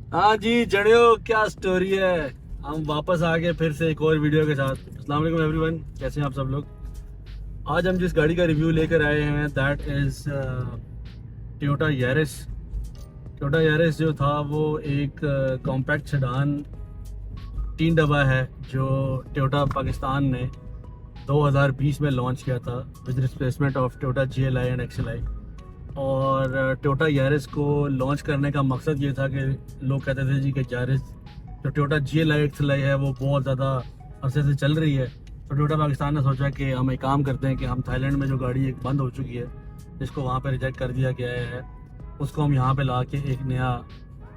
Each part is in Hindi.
हाँ जी जड़ियो, क्या स्टोरी है। हम वापस आ गए फिर से एक और वीडियो के साथ। अस्सलाम वालेकुम एवरीवन, कैसे हैं आप सब लोग। आज हम जिस गाड़ी का रिव्यू लेकर आए हैं that is Toyota Yaris. Toyota Yaris जो था वो एक कॉम्पैक्ट सेडान 3 डब्बा है जो टोयोटा पाकिस्तान ने 2020 में लॉन्च किया था with replacement of Toyota GLI and XLI। और टोयोटा यारिस को लॉन्च करने का मकसद ये था कि लोग कहते थे जी कि यारिस जो टोयोटा GLI XLI है वो बहुत ज़्यादा अरसे से चल रही है। तो टोयोटा पाकिस्तान ने सोचा कि हम एक काम करते हैं कि हम थाईलैंड में जो गाड़ी एक बंद हो चुकी है, जिसको वहाँ पे रिजेक्ट कर दिया गया है, उसको हम यहाँ पे ला के एक नया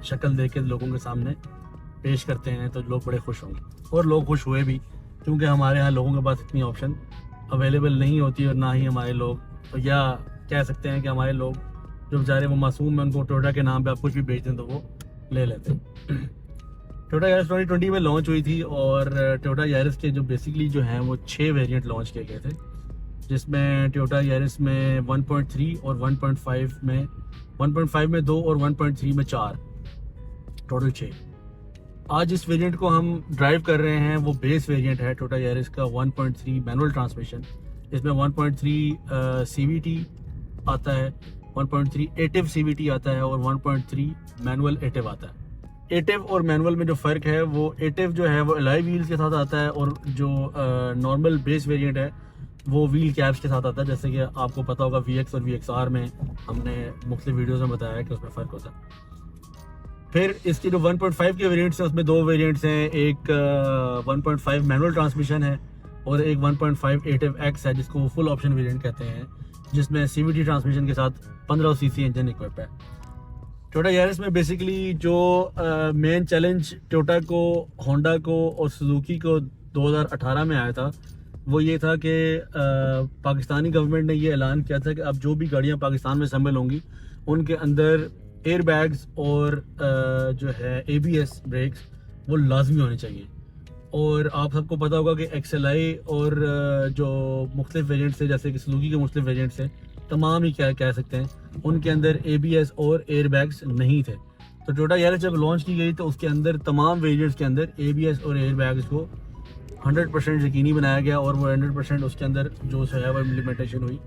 शक्ल दे के लोगों के सामने पेश करते हैं तो लोग बड़े खुश होंगे। और लोग खुश हुए भी, क्योंकि हमारे यहाँ लोगों के पास इतनी ऑप्शन अवेलेबल नहीं होती और ना ही हमारे लोग, तो या कह सकते हैं कि हमारे लोग जो बेचारे वो मासूम हैं, उनको टोयोटा के नाम पे आप कुछ भी बेच दें तो वो ले लेते हैं। टोयोटा यारिस 2020 में लॉन्च हुई थी और टोयोटा यारिस के जो बेसिकली जो हैं वो 6 वेरिएंट लॉन्च किए गए थे, जिसमें टोयोटा यारिस में 1.3 और 1.5 में 1.5 में 2 और 1.3 में 4, टोटल 6। आज इस वेरिएंट को हम ड्राइव कर रहे हैं, वो बेस वेरिएंट है टोयोटा यारिस का 1.3 मैनुअल ट्रांसमिशन। इसमें 1.3 CVT आता है, 1.3 एटिव CVT आता है और 1.3 मैनुअल एटिव आता है। एटिव और मैनुअल में जो फ़र्क है, वो एटिव जो है वो एलॉय व्हील्स के साथ आता है और जो नॉर्मल बेस वेरिएंट है वो व्हील कैप्स के साथ आता है। जैसे कि आपको पता होगा VX और VXR में हमने मुख्तलिफ वीडियोज़ में बताया है कि उसमें फ़र्क होता है। फिर इसके जो 1.5 के वेरिएंट्स हैं उसमें 2 वेरिएंट्स हैं, एक 1.5 मैनुअल ट्रांसमिशन है और एक 1.5 एटिव एक्स है, जिसको फुल ऑप्शन वेरिएंट कहते हैं, जिसमें CVT ट्रांसमिशन के साथ 15 सीसी इंजन इक्विप है। टोयोटा यारिस में बेसिकली जो मेन चैलेंज टोयोटा को, होंडा को और सुजुकी को 2018 में आया था, वो ये था कि पाकिस्तानी गवर्नमेंट ने ये ऐलान किया था कि अब जो भी गाड़ियाँ पाकिस्तान में असेंबल होंगी उनके अंदर एयर बैग्स और जो है ABS ब्रेक्स वो लाजमी होने चाहिए। और आप सबको पता होगा कि XLI और जो मुख्तलिफ वेरिएंट्स थे, जैसे कि सुजुकी के मुख्तलिफ वेरिएंट्स थे, तमाम ही क्या कह सकते हैं, उनके अंदर ABS और एयर बैग्स नहीं थे। तो टोयोटा यारिस जब लॉन्च की गई तो उसके अंदर तमाम वेरिएंट्स के अंदर ABS और एयर बैग्स को 100% यकीनी बनाया गया और वो 100% उसके अंदर जो है वो इम्प्लीमेंटेशन हुई।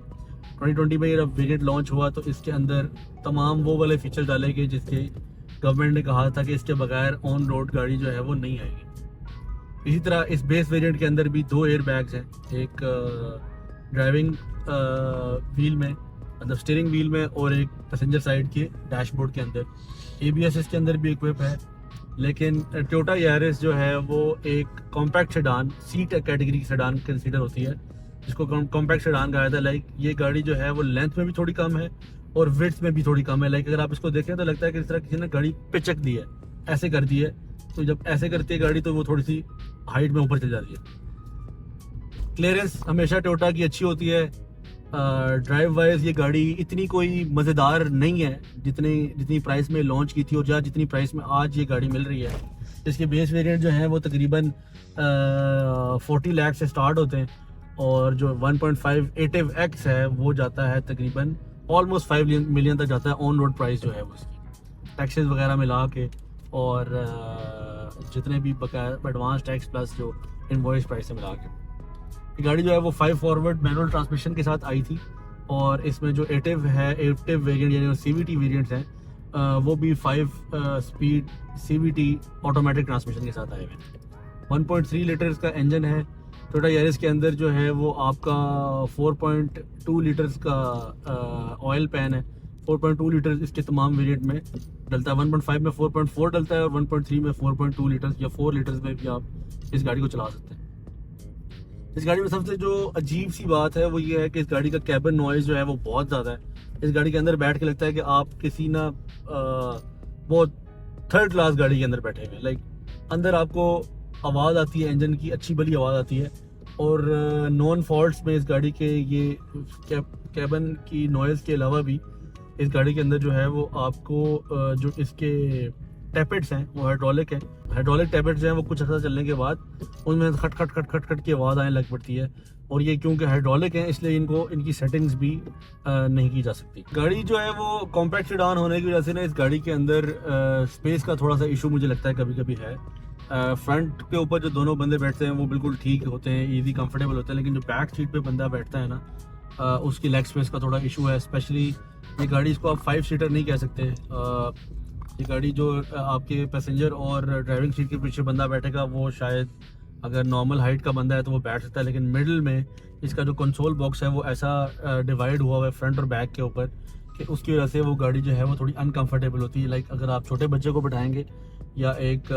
2020 में जब वेरिएंट लॉन्च हुआ तो इसके अंदर तमाम वो वाले फीचर डाले गए जिसके गवर्नमेंट ने कहा था कि इसके बगैर ऑन रोड गाड़ी जो है वो नहीं आएगी। इसी तरह इस बेस वेरिएंट के अंदर भी 2 एयर बैग्स हैं, एक ड्राइविंग व्हील में, मतलब स्टीयरिंग व्हील में, और एक पैसेंजर साइड के डैशबोर्ड के अंदर। ABS इसके अंदर भी इक्विप है। लेकिन टोयोटा यारिस जो है वो एक कॉम्पैक्ट सेडान, C कैटेगरी की सेडान कंसीडर होती है, जिसको कॉम्पैक्ट सेडान कहा जाता है। लाइक ये गाड़ी जो है वो लेंथ में भी थोड़ी कम है और विड्थ में भी थोड़ी कम है। लाइक अगर आप इसको देखें तो लगता है कि इस तरह किसी ने गाड़ी पिचक दी है, ऐसे कर दी है। तो जब ऐसे करती है गाड़ी तो वो थोड़ी सी हाइट में ऊपर चल जाती है। क्लियरेंस हमेशा टोयोटा की अच्छी होती है। ड्राइव वाइज ये गाड़ी इतनी कोई मज़ेदार नहीं है जितनी प्राइस में लॉन्च की थी और जितनी प्राइस में आज ये गाड़ी मिल रही है। इसके बेस वेरिएंट जो हैं वो तकरीबन 40 लाख से स्टार्ट होते हैं और जो 1.5 एटिव एक्स है वो जाता है तकरीबन ऑलमोस्ट 5 मिलियन तक जाता है ऑन रोड प्राइस जो है वो उसकी, टैक्सेस वगैरह मिला के और जितने भी बकाया एडवांस टैक्स प्लस जो इनवॉइस प्राइस से मिला के। ये गाड़ी जो है वो 5 फॉरवर्ड मैनुअल ट्रांसमिशन के साथ आई थी और इसमें जो एटिव वेरिएंट यानी CVT वेरिएंट्स हैं वो भी 5 स्पीड CVT ऑटोमेटिक ट्रांसमिशन के साथ आए हुए हैं। 1.3 लीटर्स का इंजन है। टोयोटा यारिस के अंदर जो है वो आपका 4.2 लीटर्स का ऑयल पैन है। 4.2 लीटर इसके तमाम वेरिएंट में डलता है। 1.5 में 4.4 डलता है और 1.3 में 4.2 लीटर्स या 4 लीटर्स में भी आप इस गाड़ी को चला सकते हैं। इस गाड़ी में सबसे जो अजीब सी बात है वो ये है कि इस गाड़ी का कैबिन नॉइज़ जो है वो बहुत ज़्यादा है। इस गाड़ी के अंदर बैठ के लगता है कि आप किसी ना बहुत थर्ड क्लास गाड़ी के अंदर बैठे हुए हैं। लाइक अंदर आपको आवाज़ आती है, इंजन की अच्छी भली आवाज़ आती है और नॉन फॉल्ट्स में इस गाड़ी के ये कैबिन की नॉइज़ के अलावा भी इस गाड़ी के अंदर जो है वो आपको जो इसके टैपेट्स हैं वो हाइड्रोलिक है। हाइड्रोलिक टैपेट्स जो हैं वो कुछ अर्सा चलने के बाद उनमें खट खट खट खट खट की आवाज़ आने लग पड़ती है। और ये क्योंकि हाइड्रोलिक हैं इसलिए इनको इनकी सेटिंग्स भी नहीं की जा सकती। गाड़ी जो है वो कॉम्पैक्ट सेडान होने की वजह से ना इस गाड़ी के अंदर स्पेस का थोड़ा सा इशू मुझे लगता है कभी कभी है। फ्रंट के ऊपर जो दोनों बंदे बैठते हैं वो बिल्कुल ठीक होते हैं, ईजी कंफर्टेबल होते हैं, लेकिन जो बैक सीट पे बंदा बैठता है ना उसकी लेग स्पेस का थोड़ा इशू है। स्पेशली ये गाड़ी, इसको आप 5 सीटर नहीं कह सकते। ये गाड़ी जो आपके पैसेंजर और ड्राइविंग सीट के पीछे बंदा बैठेगा वो शायद अगर नॉर्मल हाइट का बंदा है तो वो बैठ सकता है, लेकिन मिडिल में इसका जो कंसोल बॉक्स है वो ऐसा डिवाइड हुआ है फ्रंट और बैक के ऊपर कि उसकी वजह से वो गाड़ी जो है वो थोड़ी अनकंफर्टेबल होती है। लाइक अगर आप छोटे बच्चे को बैठाएंगे या एक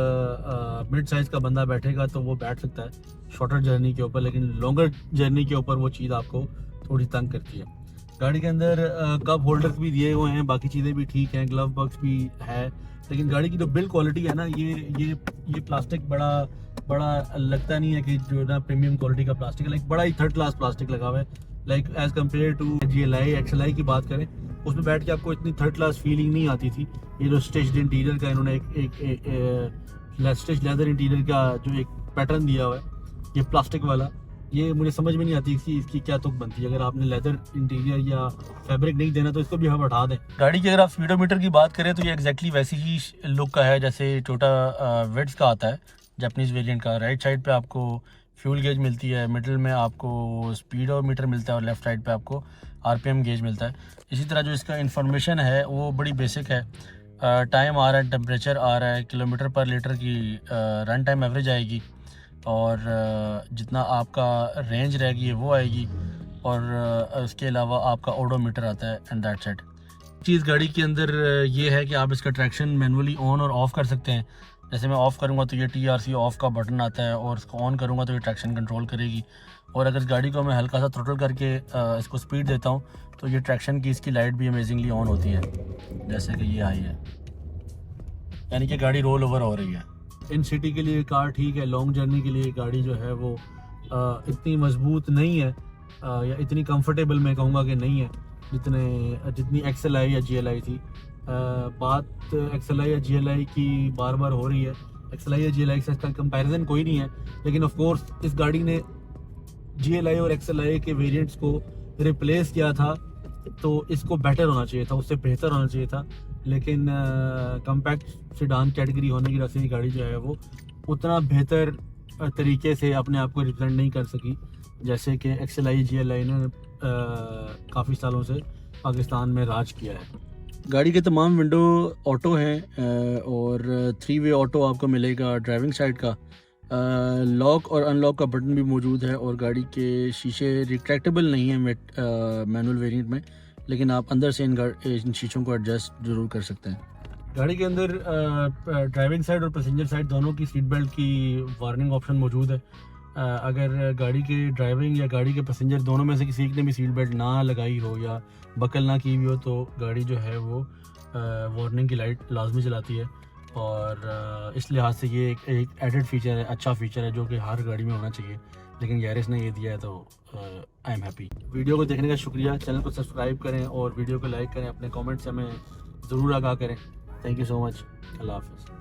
मिड साइज़ का बंदा बैठेगा तो वो बैठ सकता है शॉर्टर जर्नी के ऊपर, लेकिन लॉन्गर जर्नी के ऊपर वो चीज़ आपको थोड़ी तंग करती है। गाड़ी के अंदर कप होल्डर्स भी दिए हुए हैं, बाकी चीज़ें भी ठीक हैं, ग्लव बॉक्स भी है, लेकिन गाड़ी की जो बिल्ड क्वालिटी है ना ये प्लास्टिक बड़ा लगता नहीं है कि जो ना प्रीमियम क्वालिटी का प्लास्टिक है। लाइक बड़ा ही थर्ड क्लास प्लास्टिक लगा हुआ है। Like as compare to GLI XLI की बात करें, उसमें बैठ के आपको इतनी थर्ड क्लास फीलिंग नहीं आती थी। ये जो स्टिच्ड इंटीरियर का इन्होंने एक स्टिच लेदर इंटीरियर का जो एक पैटर्न दिया हुआ है ये प्लास्टिक वाला, ये मुझे समझ में नहीं आती इसकी क्या तुक बनती है। अगर आपने लेदर इंटीरियर या फैब्रिक नहीं देना तो इसको भी हम हटा दें। गाड़ी की अगर आप स्पीडोमीटर की बात करें तो ये एग्जैक्टली वैसी ही लुक का है जैसे टोयोटा विट्स का आता है जापानीज़ वेरिएंट का। राइट साइड पे आपको फ्यूल गेज मिलती है, मिडिल में आपको स्पीडोमीटर मिलता है और लेफ्ट साइड पे आपको RPM गेज मिलता है। इसी तरह जो इसका इन्फॉर्मेशन है वो बड़ी बेसिक है। टाइम आ रहा है, टेम्परेचर आ रहा है, किलोमीटर पर लीटर की रन टाइम एवरेज आएगी और जितना आपका रेंज रहेगी वो आएगी, और उसके अलावा आपका ओडोमीटर आता है एंड दैट्स इट। चीज़ गाड़ी के अंदर ये है कि आप इसका ट्रैक्शन मैनुअली ऑन और ऑफ़ कर सकते हैं। जैसे मैं ऑफ़ करूँगा तो ये TRC ऑफ़ का बटन आता है, और इसको ऑन करूँगा तो ये ट्रैक्शन कंट्रोल करेगी। और अगर इस गाड़ी को मैं हल्का सा थ्रोटल करके इसको स्पीड देता हूँ तो ये ट्रैक्शन की इसकी लाइट भी अमेजिंगली ऑन होती है, जैसे कि ये आई है, यानी कि गाड़ी रोल ओवर हो रही है। इन सिटी के लिए कार ठीक है, लॉन्ग जर्नी के लिए गाड़ी जो है वो इतनी मजबूत नहीं है या इतनी कंफर्टेबल मैं कहूँगा कि नहीं है जितनी XLI या GLI थी। बात XLI या GLI की बार बार हो रही है। XLI या GLI से इसका कंपैरिजन कोई नहीं है, लेकिन ऑफ कोर्स इस गाड़ी ने GLI और XLI के वेरिएंट्स को रिप्लेस किया था तो इसको बेटर होना चाहिए था, उससे बेहतर होना चाहिए था, लेकिन कम्पैक्ट सेडान कैटेगरी होने की वजह से ये गाड़ी जो है वो उतना बेहतर तरीके से अपने आप को रिप्रेजेंट नहीं कर सकी जैसे कि XLI GLI ने काफ़ी सालों से पाकिस्तान में राज किया है। गाड़ी के तमाम विंडो ऑटो हैं और 3 वे ऑटो आपको मिलेगा ड्राइविंग साइड का। लॉक और अनलॉक का बटन भी मौजूद है, और गाड़ी के शीशे रिट्रैक्टेबल नहीं है मैनुअल वेरिएंट में, लेकिन आप अंदर से इन शीशों को एडजस्ट ज़रूर कर सकते हैं। गाड़ी के अंदर ड्राइविंग साइड और पैसेंजर साइड दोनों की सीट बेल्ट की वार्निंग ऑप्शन मौजूद है। अगर गाड़ी के ड्राइविंग या गाड़ी के पैसेंजर दोनों में से किसी एक ने भी सीट बेल्ट ना लगाई हो या बकल ना की हुई हो तो गाड़ी जो है वो वार्निंग की लाइट लाजमी चलाती है, और इस लिहाज से ये एक एडेड फीचर है, अच्छा फीचर है जो कि हर गाड़ी में होना चाहिए, लेकिन यारिस ने ये दिया है तो आई एम हैप्पी। वीडियो को देखने का शुक्रिया, चैनल को सब्सक्राइब करें और वीडियो को लाइक करें, अपने कमेंट्स हमें ज़रूर आगाह करें। थैंक यू सो मच, अल्लाह हाफ़िज़।